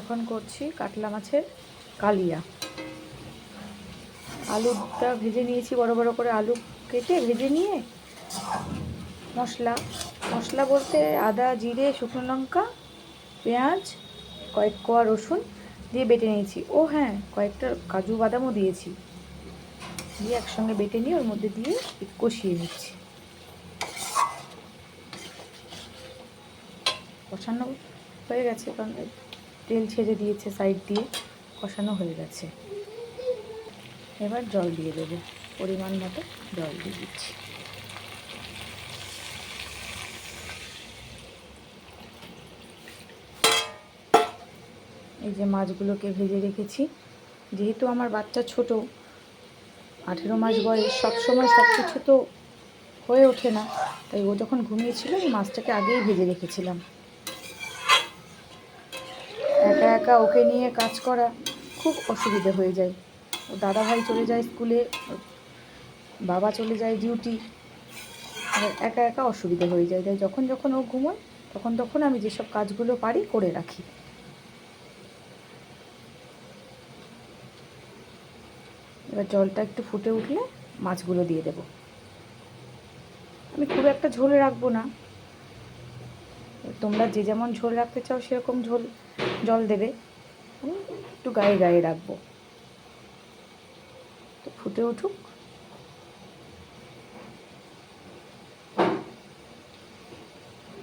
এখন করছি কাতলা মাছের কালিয়া। আলুটা ভেজে নিয়েছি, বড় বড় করে আলু কেটে ভেজে নিয়ে মশলা বলতে আদা, জিরে, শুকনো লঙ্কা, পেঁয়াজ, কয়েক কোয়া রসুন দিয়ে বেটে নিয়েছি। ও হ্যাঁ, কয়েকটা কাজু বাদামও দিয়েছি, দিয়ে একসঙ্গে বেটে নিয়ে ওর মধ্যে দিয়ে কষিয়ে নিচ্ছি। কষানো হয়ে গেছে, কারণ তেল ছেড়ে দিয়েছে সাইড দিয়ে, কষানো হয়ে গেছে। এবার জল দিয়ে দেবো, পরিমাণ মতো জল দিয়ে দিচ্ছি। এই যে মাছগুলোকে ভেজে রেখেছি, যেহেতু আমার বাচ্চা ছোট, 18 মাস বয়স, সবসময় সব কিছু তো হয়ে ওঠে না, তাই ও যখন ঘুমিয়েছিল এই মাছটাকে আগেই ভেজে রেখেছিলাম। একা একা ওকে নিয়ে কাজ করা খুব অসুবিধে হয়ে যায়। ও দাদাভাই চলে যায় স্কুলে, বাবা চলে যায় ডিউটি, একা একা অসুবিধে হয়ে যায়। তাই যখন যখন ও ঘুমোয় তখন আমি যেসব কাজগুলো পারি করে রাখি। এবার জলটা একটু ফুটে উঠলে মাছগুলো দিয়ে দেব। আমি খুব একটা ঝোল রাখবো না, তোমরা যে যেমন ঝোল রাখতে চাও সেরকম জল দেবে। আমি একটু গায়ে গায়ে রাখবো। তো ফুটে উঠুক,